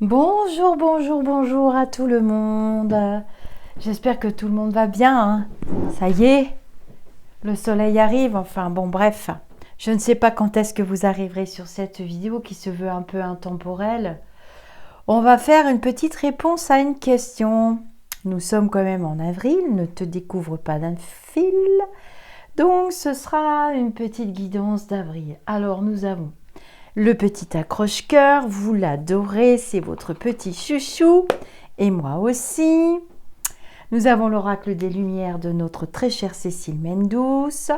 Bonjour, bonjour, bonjour à tout le monde. J'espère que tout le monde va bien, hein. Ça y est, le soleil arrive. Enfin bon, bref. Je ne sais pas quand est-ce que vous arriverez sur cette vidéo qui se veut un peu intemporelle. On va faire une petite réponse à une question. Nous sommes quand même en avril, ne te découvre pas d'un fil. Donc ce sera une petite guidance d'avril. Alors nous avons le petit accroche-cœur, vous l'adorez, c'est votre petit chouchou, et moi aussi. Nous avons l'oracle des lumières de notre très chère Cécile Mendous,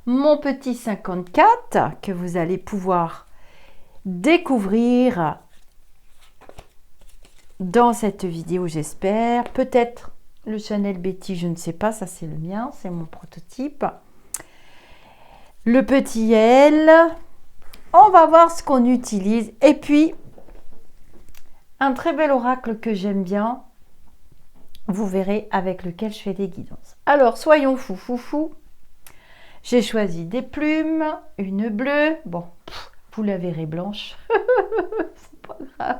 mon petit 54 que vous allez pouvoir découvrir dans cette vidéo, j'espère. Peut-être le Chanel Betty, je ne sais pas, ça c'est le mien, c'est mon prototype. Le petit L. On va voir ce qu'on utilise. Et puis, un très bel oracle que j'aime bien. Vous verrez avec lequel je fais des guidances. Alors, soyons fou. J'ai choisi des plumes, une bleue. Bon, vous la verrez blanche. C'est pas grave.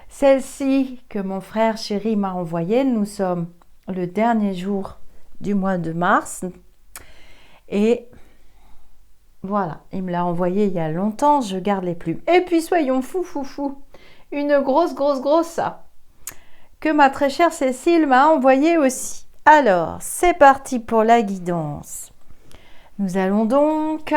Celle-ci que mon frère chéri m'a envoyée. Nous sommes le dernier jour du mois de mars. Et voilà, il me l'a envoyé il y a longtemps, je garde les plumes. Et puis soyons fou. Une grosse que ma très chère Cécile m'a envoyée aussi. Alors, c'est parti pour la guidance. Nous allons donc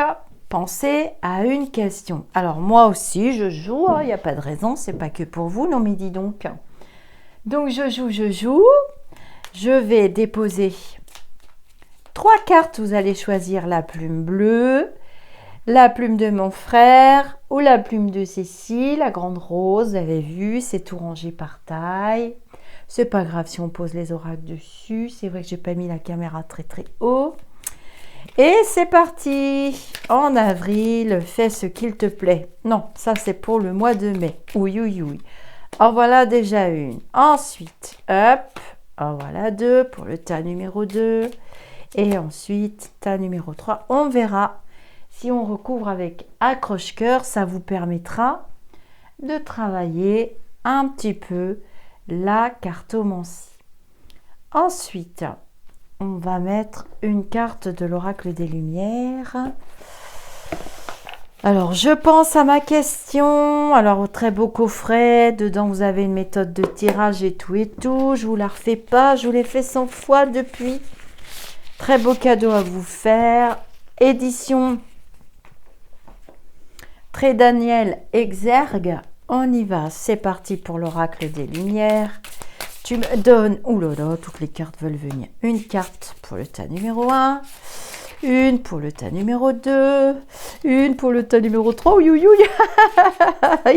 penser à une question. Alors moi aussi, je joue, il n'y a pas de raison, c'est pas que pour vous, non mais dis donc. Donc je joue. Je vais déposer 3 cartes, vous allez choisir la plume bleue, la plume de mon frère ou la plume de Cécile, la grande rose, vous avez vu, c'est tout rangé par taille. C'est pas grave si on pose les oracles dessus. C'est vrai que j'ai pas mis la caméra très haut. Et c'est parti. En avril, fais ce qu'il te plaît. Non, ça c'est pour le mois de mai. Oui. En voilà déjà une. Ensuite, hop, en voilà 2 pour le tas numéro 2. Et ensuite, tas numéro 3. On verra. Si on recouvre avec accroche-cœur, ça vous permettra de travailler un petit peu la cartomancie. Ensuite, on va mettre une carte de l'oracle des lumières. Alors, je pense à ma question. Alors, très beau coffret. Dedans, vous avez une méthode de tirage et tout. Je vous la refais pas. Je vous l'ai fait 100 fois depuis. Très beau cadeau à vous faire. Édition Très Daniel Exergue, on y va, c'est parti pour l'oracle des lumières. Tu me donnes, oulala, toutes les cartes veulent venir. Une carte pour le tas numéro 1, une pour le tas numéro 2, une pour le tas numéro 3. Oui.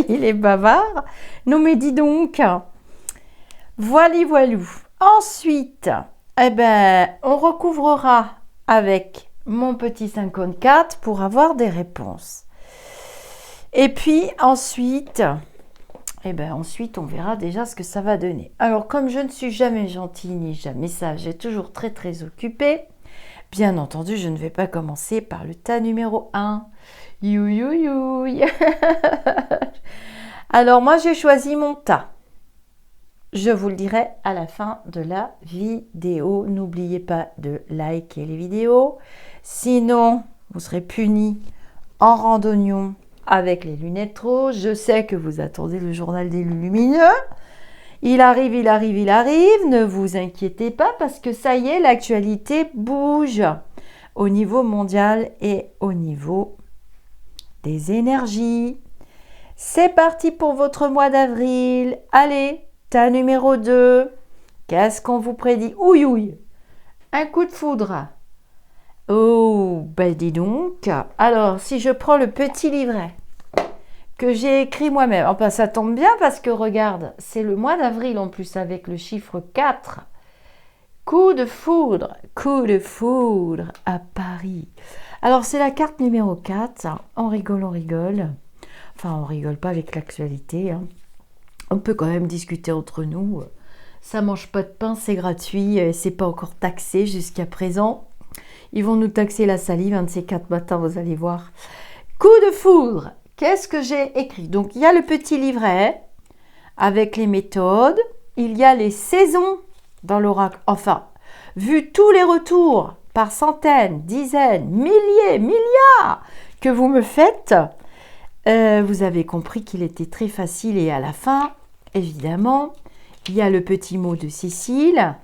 Il est bavard. Non mais dis donc. Voilou. Ensuite, on recouvrera avec mon petit 54 pour avoir des réponses. Et puis ensuite, on verra déjà ce que ça va donner. Alors, comme je ne suis jamais gentille ni jamais sage, et toujours très occupée, bien entendu, je ne vais pas commencer par le tas numéro 1. Youille. Alors, moi, j'ai choisi mon tas. Je vous le dirai à la fin de la vidéo. N'oubliez pas de liker les vidéos. Sinon, vous serez punis en randonnion avec les lunettes roses. Je sais que vous attendez le journal des lumineux. Il arrive. Ne vous inquiétez pas parce que ça y est, l'actualité bouge au niveau mondial et au niveau des énergies. C'est parti pour votre mois d'avril. Allez, tas numéro 2. Qu'est-ce qu'on vous prédit? Ouille. Un coup de foudre. Oh, dis donc. Alors, si je prends le petit livret que j'ai écrit moi-même, enfin, ça tombe bien parce que regarde, c'est le mois d'avril en plus avec le chiffre 4. Coup de foudre à Paris. Alors, c'est la carte numéro 4. On rigole. Enfin, on rigole pas avec l'actualité, hein. On peut quand même discuter entre nous. Ça mange pas de pain, c'est gratuit, c'est pas encore taxé jusqu'à présent. Ils vont nous taxer la salive, un de ces 4 matins, vous allez voir. Coup de foudre. qu'est-ce que j'ai écrit? Donc, il y a le petit livret avec les méthodes. Il y a les saisons dans l'oracle. Enfin, vu tous les retours par centaines, dizaines, milliers, milliards que vous me faites, vous avez compris qu'il était très facile. Et à la fin, évidemment, il y a le petit mot de Cécile.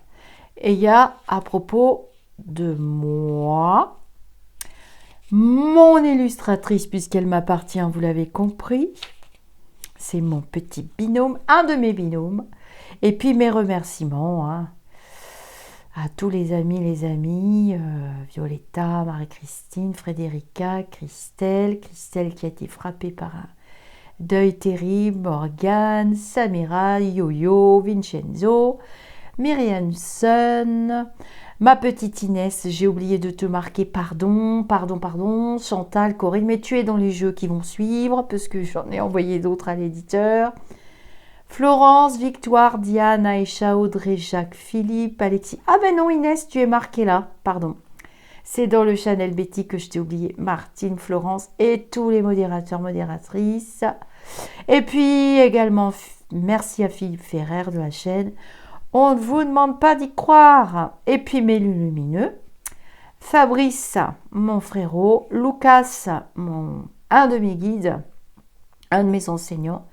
Et il y a à propos de moi, mon illustratrice, puisqu'elle m'appartient, vous l'avez compris. C'est mon petit binôme, un de mes binômes. Et puis mes remerciements à tous les amis, Violetta, Marie-Christine, Frédérica, Christelle qui a été frappée par un deuil terrible, Morgane, Samira, Yo-Yo, Vincenzo, Myriam Sun, ma petite Inès, j'ai oublié de te marquer, pardon, Chantal, Corinne, mais tu es dans les jeux qui vont suivre, parce que j'en ai envoyé d'autres à l'éditeur. Florence, Victoire, Diane, Aïcha, Audrey, Jacques, Philippe, Alexis. Ah ben non Inès, tu es marquée là, pardon. C'est dans le Chanel Betty que je t'ai oublié. Martine, Florence et tous les modérateurs, modératrices. Et puis également, merci à Philippe Ferrer de la chaîne. On ne vous demande pas d'y croire. Et puis mes lumineux. Fabrice, mon frérot. Lucas, un de mes guides. Un de mes enseignants.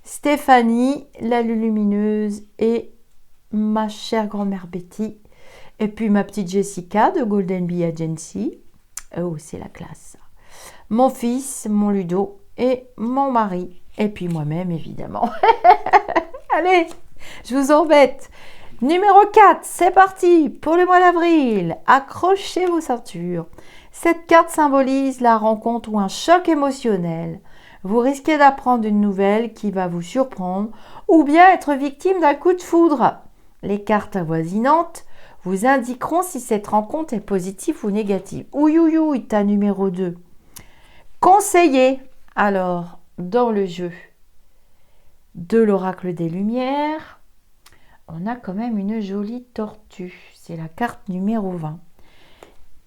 Stéphanie, la lumineuse. Et ma chère grand-mère Betty. Et puis ma petite Jessica de Golden Bee Agency. Oh, c'est la classe. Mon fils, mon Ludo et mon mari. Et puis moi-même, évidemment. Allez, je vous embête. Numéro 4, c'est parti pour le mois d'avril. Accrochez vos ceintures. Cette carte symbolise la rencontre ou un choc émotionnel. Vous risquez d'apprendre une nouvelle qui va vous surprendre ou bien être victime d'un coup de foudre. Les cartes avoisinantes vous indiqueront si cette rencontre est positive ou négative. Ouïouïouï, ta numéro 2. Conseiller. Alors, dans le jeu de l'oracle des Lumières, on a quand même une jolie tortue. C'est la carte numéro 20.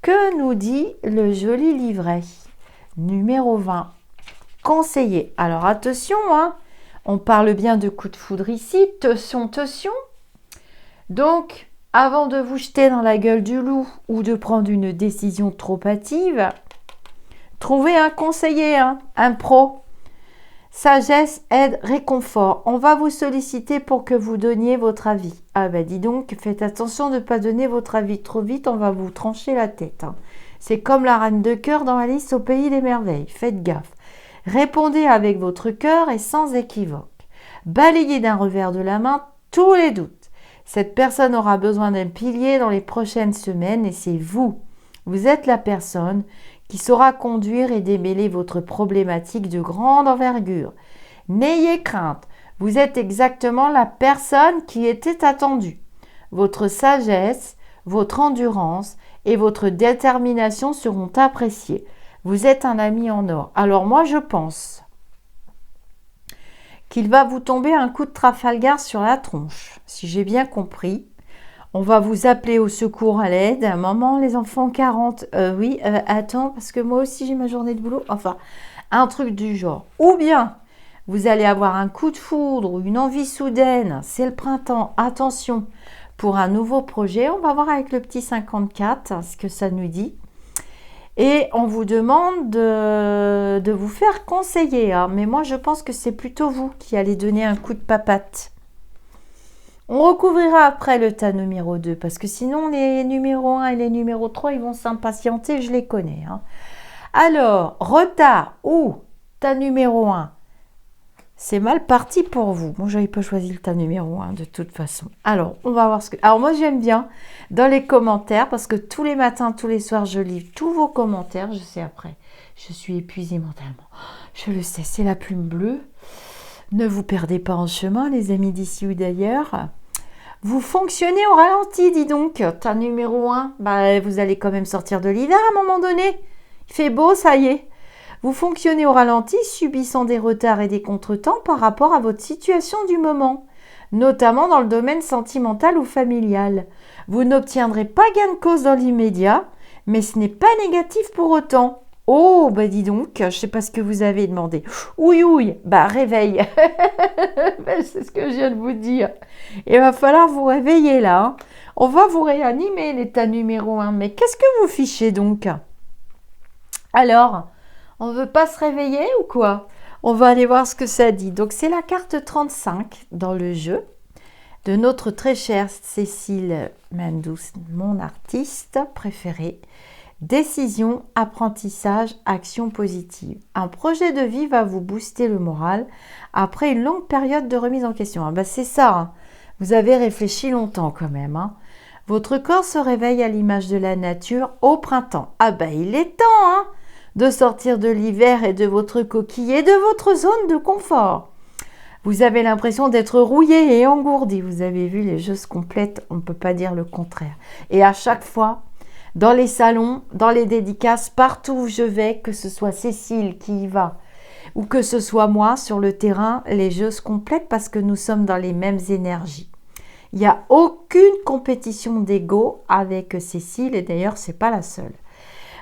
Que nous dit le joli livret? Numéro 20. Conseiller. Alors attention, on parle bien de coup de foudre ici. Attention. Donc, avant de vous jeter dans la gueule du loup ou de prendre une décision trop hâtive, trouvez un conseiller, un pro. Sagesse, aide, réconfort. On va vous solliciter pour que vous donniez votre avis. Ah ben dis donc, faites attention de ne pas donner votre avis trop vite, on va vous trancher la tête. C'est comme la reine de cœur dans Alice au pays des merveilles. Faites gaffe. Répondez avec votre cœur et sans équivoque. Balayez d'un revers de la main tous les doutes. Cette personne aura besoin d'un pilier dans les prochaines semaines et c'est vous. Vous êtes la personne qui saura conduire et démêler votre problématique de grande envergure. N'ayez crainte, vous êtes exactement la personne qui était attendue. Votre sagesse, votre endurance et votre détermination seront appréciées. Vous êtes un ami en or. Alors moi je pense qu'il va vous tomber un coup de Trafalgar sur la tronche. Si j'ai bien compris, on va vous appeler au secours à l'aide. Maman, les enfants 40. Oui, attends, parce que moi aussi j'ai ma journée de boulot. Enfin, un truc du genre. Ou bien, vous allez avoir un coup de foudre ou une envie soudaine. C'est le printemps. Attention, pour un nouveau projet. On va voir avec le petit 54 ce que ça nous dit. Et on vous demande de vous faire conseiller. Mais moi, je pense que c'est plutôt vous qui allez donner un coup de papate. On recouvrira après le tas numéro 2, parce que sinon, les numéros 1 et les numéros 3, ils vont s'impatienter, je les connais. Alors, retard ou tas numéro 1, c'est mal parti pour vous. Moi, je n'avais pas choisi le tas numéro 1 de toute façon. Alors, on va voir ce que... Alors, moi, j'aime bien dans les commentaires, parce que tous les matins, tous les soirs, je lis tous vos commentaires. Je sais après, je suis épuisée mentalement. Je le sais, c'est la plume bleue. Ne vous perdez pas en chemin, les amis d'ici ou d'ailleurs. Vous fonctionnez au ralenti, dis donc. Tas numéro 1, vous allez quand même sortir de l'hiver à un moment donné. Il fait beau, ça y est. Vous fonctionnez au ralenti, subissant des retards et des contretemps par rapport à votre situation du moment, notamment dans le domaine sentimental ou familial. Vous n'obtiendrez pas gain de cause dans l'immédiat, mais ce n'est pas négatif pour autant. Oh, bah dis donc, je sais pas ce que vous avez demandé. Ouïe, ouïe, bah réveil. C'est ce que je viens de vous dire. Il va falloir vous réveiller là, hein. On va vous réanimer, l'état numéro 1. Mais qu'est-ce que vous fichez donc? Alors, on veut pas se réveiller ou quoi? On va aller voir ce que ça dit. Donc, c'est la carte 35 dans le jeu de notre très chère Cécile Mendous, mon artiste préférée. Décision, apprentissage, action positive. Un projet de vie va vous booster le moral après une longue période de remise en question. Ah ben c'est ça, hein. Vous avez réfléchi longtemps quand même, hein. Votre corps se réveille à l'image de la nature au printemps. Ah ben il est temps, hein, de sortir de l'hiver et de votre coquille et de votre zone de confort. Vous avez l'impression d'être rouillé et engourdi. Vous avez vu, les jeux se complètent, on ne peut pas dire le contraire. Et à chaque fois, dans les salons, dans les dédicaces, partout où je vais, que ce soit Cécile qui y va ou que ce soit moi sur le terrain, les jeux se complètent parce que nous sommes dans les mêmes énergies. Il n'y a aucune compétition d'ego avec Cécile et d'ailleurs, ce n'est pas la seule.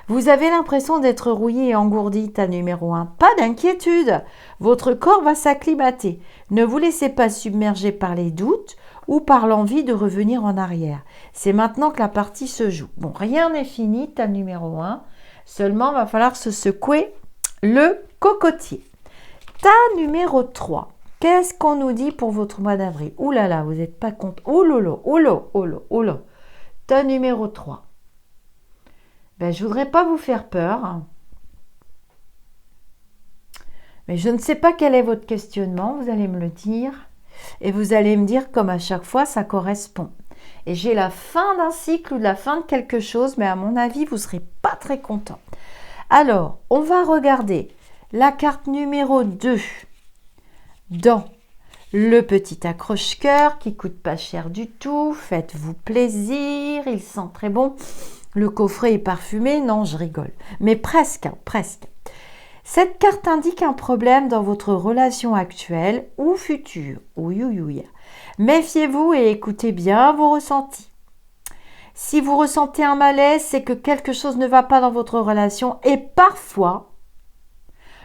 Vous avez l'impression d'être rouillé et engourdi, tas numéro 1. Pas d'inquiétude, votre corps va s'acclimater. Ne vous laissez pas submerger par les doutes ou par l'envie de revenir en arrière. C'est maintenant que la partie se joue. Bon, rien n'est fini, tas numéro 1. Seulement, il va falloir se secouer le cocotier. Tas numéro 3. Qu'est-ce qu'on nous dit pour votre mois d'avril? Ouh là là, vous n'êtes pas content. Ouh lolo, ouh lolo, ouh lolo, ouh lolo. Tas numéro 3. Ben, je ne voudrais pas vous faire peur. Mais je ne sais pas quel est votre questionnement, vous allez me le dire. Et vous allez me dire, comme à chaque fois, ça correspond. Et j'ai la fin d'un cycle ou la fin de quelque chose, mais à mon avis, vous ne serez pas très content. Alors, on va regarder la carte numéro 2 dans le petit accroche-cœur qui ne coûte pas cher du tout. Faites-vous plaisir, il sent très bon. Le coffret est parfumé, non, je rigole. Mais presque, hein, presque. Cette carte indique un problème dans votre relation actuelle ou future. Oui, oui, oui. Méfiez-vous et écoutez bien vos ressentis. Si vous ressentez un malaise, c'est que quelque chose ne va pas dans votre relation et parfois,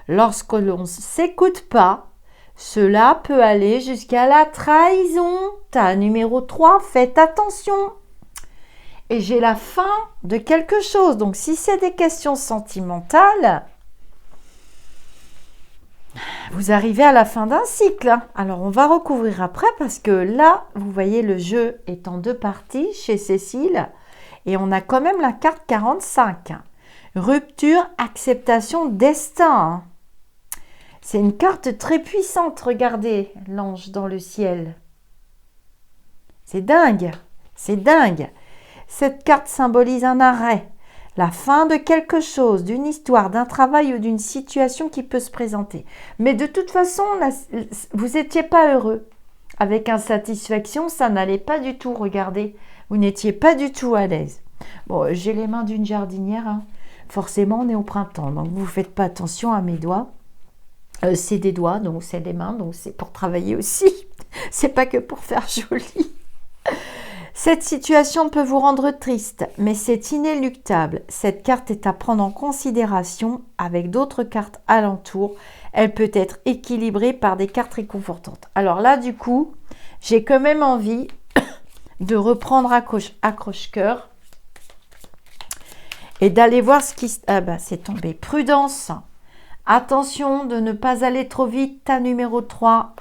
lorsque l'on ne s'écoute pas, cela peut aller jusqu'à la trahison. Tas numéro 3, faites attention. Et j'ai la fin de quelque chose. Donc, si c'est des questions sentimentales, vous arrivez à la fin d'un cycle. Alors, on va recouvrir après parce que là, vous voyez, le jeu est en 2 parties chez Cécile. Et on a quand même la carte 45. Rupture, acceptation, destin. C'est une carte très puissante. Regardez l'ange dans le ciel. C'est dingue. C'est dingue. Cette carte symbolise un arrêt, la fin de quelque chose, d'une histoire, d'un travail ou d'une situation qui peut se présenter. Mais de toute façon, vous n'étiez pas heureux. Avec insatisfaction, ça n'allait pas du tout, regardez. Vous n'étiez pas du tout à l'aise. Bon, j'ai les mains d'une jardinière, hein. Forcément, on est au printemps, donc vous ne faites pas attention à mes doigts. C'est des doigts, donc c'est des mains, donc c'est pour travailler aussi. C'est pas que pour faire joli. Cette situation peut vous rendre triste, mais c'est inéluctable. Cette carte est à prendre en considération avec d'autres cartes alentour. Elle peut être équilibrée par des cartes réconfortantes. Alors là, du coup, j'ai quand même envie de reprendre accroche-cœur et d'aller voir ce qui... Ah bah, c'est tombé. Prudence. Attention de ne pas aller trop vite. Tas numéro 3.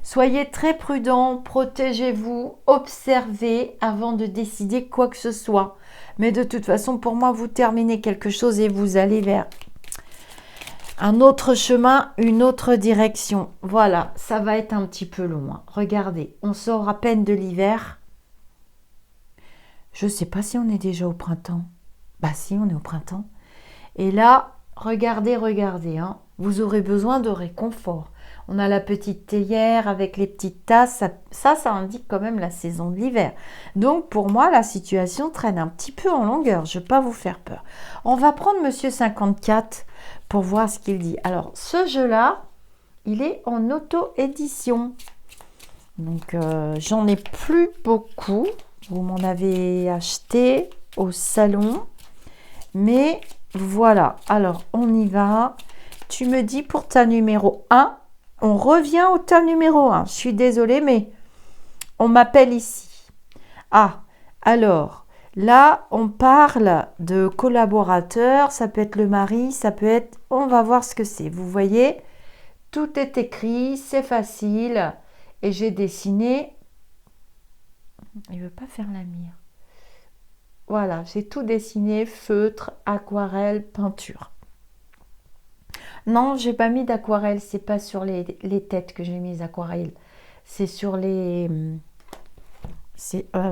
Soyez très prudents, protégez-vous, observez avant de décider quoi que ce soit. Mais de toute façon, pour moi, vous terminez quelque chose et vous allez vers un autre chemin, une autre direction. Voilà, ça va être un petit peu long. Regardez, on sort à peine de l'hiver. Je ne sais pas si on est déjà au printemps. Bah si, on est au printemps. Et là, regardez, hein, vous aurez besoin de réconfort. On a la petite théière avec les petites tasses. Ça indique quand même la saison de l'hiver. Donc, pour moi, la situation traîne un petit peu en longueur. Je ne vais pas vous faire peur. On va prendre Monsieur 54 pour voir ce qu'il dit. Alors, ce jeu-là, il est en auto-édition. Donc, j'en ai plus beaucoup. Vous m'en avez acheté au salon. Mais Voilà, alors on y va. Tu me dis pour ta numéro 1, on revient au tas numéro 1. Je suis désolée, mais on m'appelle ici. Ah, alors, là, on parle de collaborateur, ça peut être le mari, ça peut être... On va voir ce que c'est. Vous voyez, tout est écrit, c'est facile. Et j'ai dessiné... Il ne veut pas faire la mire. Voilà, j'ai tout dessiné, feutre, aquarelle, peinture. Non, j'ai pas mis d'aquarelle, c'est pas sur les têtes que j'ai mis aquarelle. C'est sur les...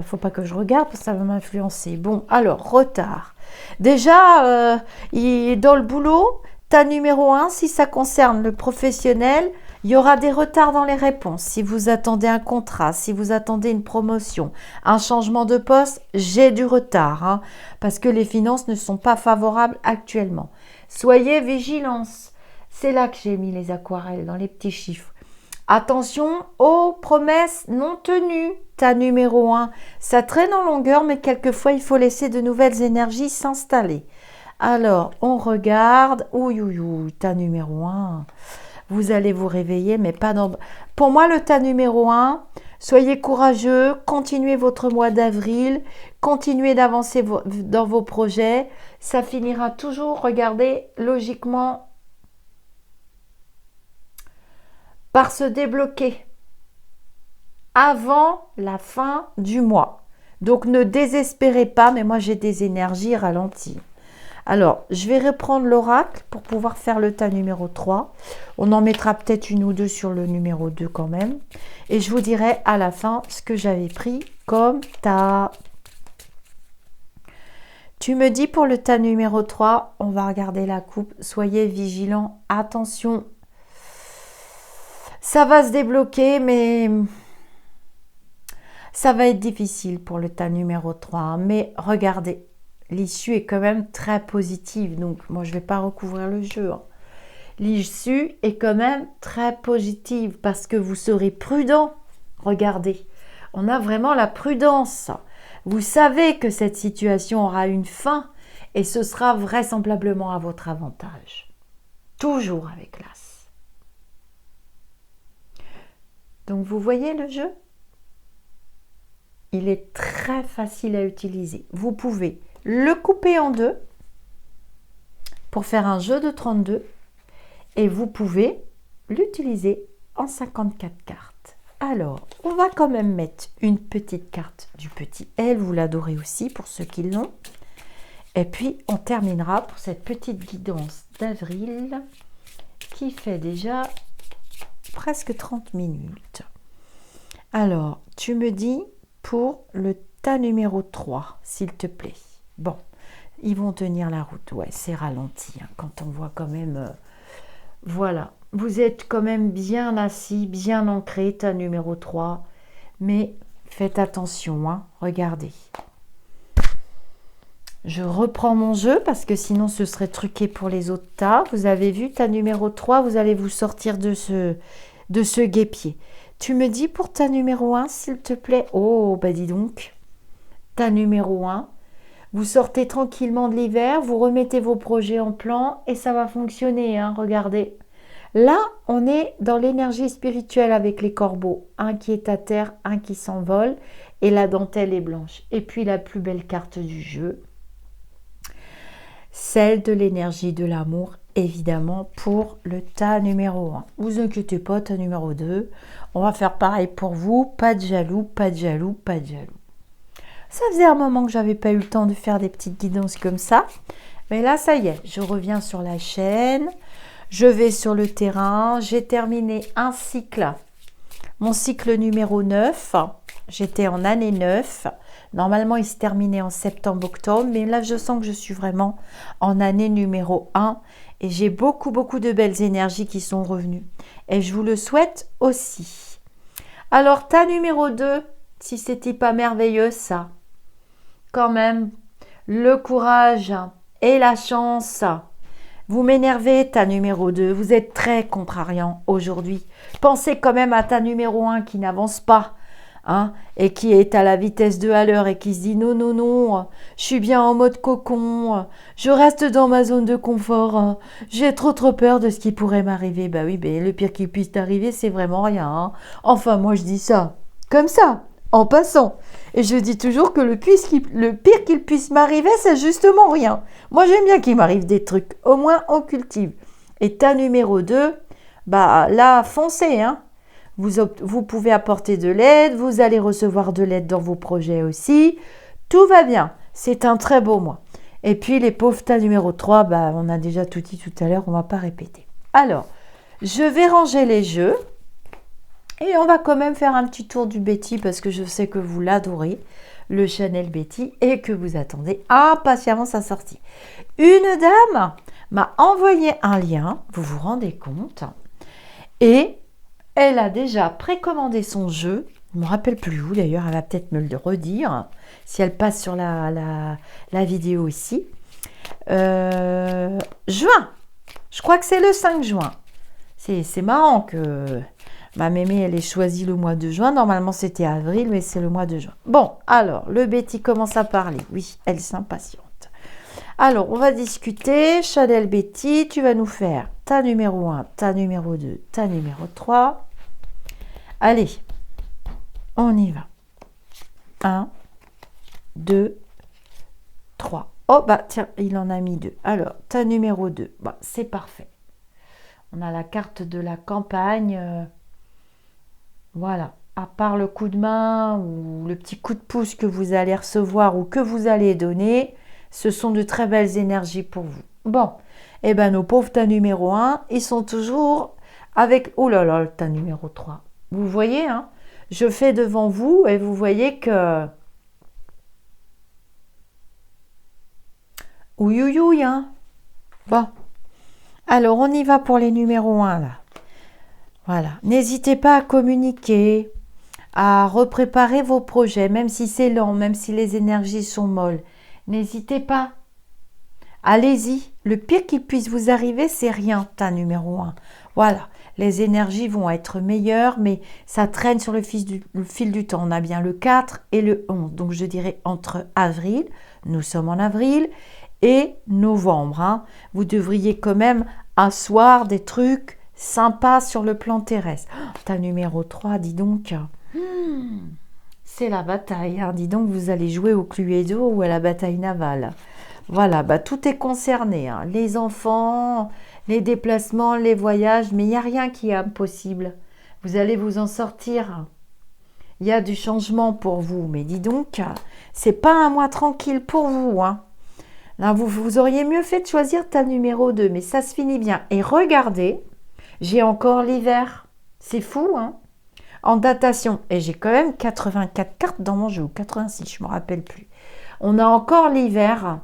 faut pas que je regarde parce que ça va m'influencer. Bon, alors, retard. Déjà, dans le boulot, ta numéro 1, si ça concerne le professionnel, il y aura des retards dans les réponses. Si vous attendez un contrat, si vous attendez une promotion, un changement de poste, j'ai du retard, hein, parce que les finances ne sont pas favorables actuellement. Soyez vigilance. C'est là que j'ai mis les aquarelles, dans les petits chiffres. Attention aux promesses non tenues. Ta numéro 1, ça traîne en longueur, mais quelquefois, il faut laisser de nouvelles énergies s'installer. Alors, on regarde. Ouh, ta numéro 1. Vous allez vous réveiller, mais pas dans... Pour moi, le tas numéro 1, soyez courageux, continuez votre mois d'avril, continuez d'avancer dans vos projets. Ça finira toujours, regardez, logiquement, par se débloquer avant la fin du mois. Donc, ne désespérez pas, mais moi, j'ai des énergies ralenties. Alors, je vais reprendre l'oracle pour pouvoir faire le tas numéro 3. On en mettra peut-être une ou deux sur le numéro 2 quand même. Et je vous dirai à la fin ce que j'avais pris comme tas. Tu me dis pour le tas numéro 3, on va regarder la coupe. Soyez vigilants, attention. Ça va se débloquer, mais ça va être difficile pour le tas numéro 3. Hein. Mais regardez. L'issue est quand même très positive, donc moi je ne vais pas recouvrir le jeu. Hein. L'issue est quand même très positive parce que vous serez prudent. Regardez, on a vraiment la prudence. Vous savez que cette situation aura une fin et ce sera vraisemblablement à votre avantage. Toujours avec l'as. Donc vous voyez le jeu ? Il est très facile à utiliser. Vous pouvez le couper en deux pour faire un jeu de 32 et vous pouvez l'utiliser en 54 cartes. Alors, on va quand même mettre une petite carte du petit L, vous l'adorez aussi pour ceux qui l'ont. Et puis, on terminera pour cette petite guidance d'avril qui fait déjà presque 30 minutes. Alors, tu me dis pour le tas numéro 3, s'il te plaît. Bon, ils vont tenir la route. Ouais, c'est ralenti hein, quand on voit quand même... voilà, vous êtes quand même bien assis, bien ancré, tas numéro 3. Mais faites attention, hein, regardez. Je reprends mon jeu parce que sinon ce serait truqué pour les autres tas. Vous avez vu, tas numéro 3, vous allez vous sortir de ce guêpier. Tu me dis pour ta numéro 1, s'il te plaît. Oh, bah dis donc. Ta numéro 1. Vous sortez tranquillement de l'hiver, vous remettez vos projets en plan et ça va fonctionner, hein, regardez. Là, on est dans l'énergie spirituelle avec les corbeaux. Un qui est à terre, un qui s'envole et la dentelle est blanche. Et puis la plus belle carte du jeu, celle de l'énergie de l'amour, évidemment, pour le tas numéro 1. Vous inquiétez pas, tas numéro 2. On va faire pareil pour vous. Pas de jaloux, pas de jaloux, pas de jaloux. Ça faisait un moment que j'avais pas eu le temps de faire des petites guidances comme ça. Mais là, ça y est, je reviens sur la chaîne. Je vais sur le terrain. J'ai terminé un cycle. Mon cycle numéro 9. J'étais en année 9. Normalement, il se terminait en septembre-octobre. Mais là, je sens que je suis vraiment en année numéro 1. Et j'ai beaucoup de belles énergies qui sont revenues. Et je vous le souhaite aussi. Alors, tas numéro 2, si c'était pas merveilleux ça. Quand même, le courage et la chance. Vous m'énervez, tas numéro 2. Vous êtes très contrariant aujourd'hui. Pensez quand même à ta numéro 1 qui n'avance pas. hein, et qui est à la vitesse 2 à l'heure et qui se dit non, non, non, je suis bien en mode cocon, je reste dans ma zone de confort, j'ai trop peur de ce qui pourrait m'arriver. Bah oui, ben, le pire qui puisse t'arriver, c'est vraiment rien. Hein. Enfin, moi je dis ça, comme ça, en passant. Et je dis toujours que le pire qu'il puisse m'arriver, c'est justement rien. Moi j'aime bien qu'il m'arrive des trucs, au moins on cultive. Et ta numéro 2, bah là, foncez, hein. Vous pouvez apporter de l'aide, vous allez recevoir de l'aide dans vos projets aussi. Tout va bien, c'est un très beau mois. Et puis les pauvres tas numéro 3, bah, on a déjà tout dit tout à l'heure, on ne va pas répéter. Alors, je vais ranger les jeux et on va quand même faire un petit tour du Betty parce que je sais que vous l'adorez, le Chanel Betty, et que vous attendez impatiemment sa sortie. Une dame m'a envoyé un lien, vous vous rendez compte, et elle a déjà précommandé son jeu. Je ne me rappelle plus où d'ailleurs, elle va peut-être me le redire si elle passe sur la vidéo ici. Juin, je crois que c'est le 5 juin. C'est marrant que ma mémé, elle ait choisi le mois de juin. Normalement, c'était avril, mais c'est le mois de juin. Bon, alors, le Betty commence à parler. Oui, elle s'impatiente. Alors, on va discuter. Chanel Betty, tu vas nous faire ta numéro 1, ta numéro 2, ta numéro 3. Allez, on y va. 1, 2, 3. Oh, bah tiens, il en a mis 2. Alors, ta numéro 2, bah, c'est parfait. On a la carte de la campagne. Voilà. À part le coup de main ou le petit coup de pouce que vous allez recevoir ou que vous allez donner, ce sont de très belles énergies pour vous. Bon, eh bien nos pauvres tas numéro 1, ils sont toujours avec... Oh là là, le tas numéro 3. Vous voyez, hein, je fais devant vous et vous voyez que... Ouïe, ouïe, ouïe, hein. Bon, alors on y va pour les numéros 1, là. Voilà, n'hésitez pas à communiquer, à repréparer vos projets, même si c'est lent, même si les énergies sont molles. N'hésitez pas. Allez-y. Le pire qui puisse vous arriver, c'est rien, tas numéro 1. Voilà. Les énergies vont être meilleures, mais ça traîne sur le fil du temps. On a bien le 4 et le 11. Donc, je dirais entre avril, nous sommes en avril, et novembre. Hein. Vous devriez quand même asseoir des trucs sympas sur le plan terrestre. Oh, tas numéro 3, dis donc. C'est la bataille. Hein. Dis donc, vous allez jouer au Cluedo ou à la bataille navale. Voilà, bah, tout est concerné. Hein. Les enfants, les déplacements, les voyages, mais il n'y a rien qui est impossible. Vous allez vous en sortir. Il y a du changement pour vous, mais dis donc, c'est pas un mois tranquille pour vous. Hein. Là, vous auriez mieux fait de choisir ta numéro 2, mais ça se finit bien. Et regardez, j'ai encore l'hiver. C'est fou, hein? En datation. Et j'ai quand même 84 cartes dans mon jeu, ou 86, je ne me rappelle plus. On a encore l'hiver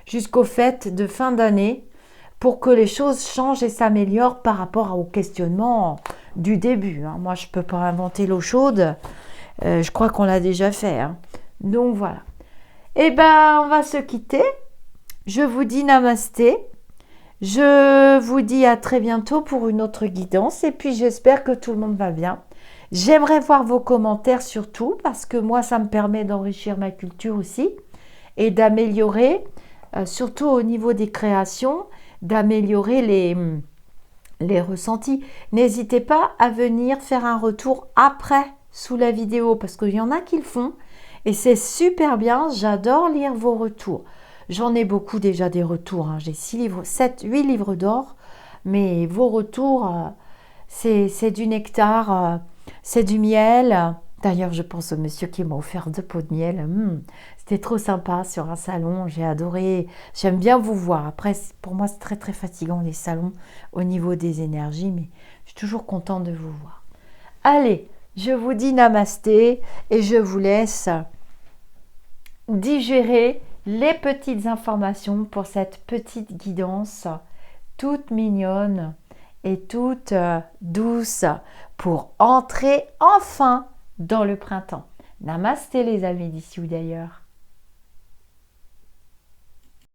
jusqu'aux fêtes de fin d'année pour que les choses changent et s'améliorent par rapport au questionnement du début. Hein. Moi, je ne peux pas inventer l'eau chaude. Je crois qu'on l'a déjà fait. Hein. Donc, voilà. Eh bien, on va se quitter. Je vous dis namasté. Je vous dis à très bientôt pour une autre guidance. Et puis, j'espère que tout le monde va bien. J'aimerais voir vos commentaires surtout parce que moi, ça me permet d'enrichir ma culture aussi et d'améliorer, surtout au niveau des créations, d'améliorer les ressentis. N'hésitez pas à venir faire un retour après sous la vidéo parce qu'il y en a qui le font et c'est super bien. J'adore lire vos retours. J'en ai beaucoup déjà des retours. Hein. J'ai 8 livres d'or, mais vos retours, c'est du nectar. C'est du miel. D'ailleurs, je pense au monsieur qui m'a offert 2 pots de miel. C'était trop sympa sur un salon. J'ai adoré. J'aime bien vous voir. Après, pour moi, c'est très, très fatigant les salons au niveau des énergies. Mais je suis toujours contente de vous voir. Allez, je vous dis namasté et je vous laisse digérer les petites informations pour cette petite guidance toute mignonne et toute douce pour entrer enfin dans le printemps. Namasté les amis d'ici ou d'ailleurs.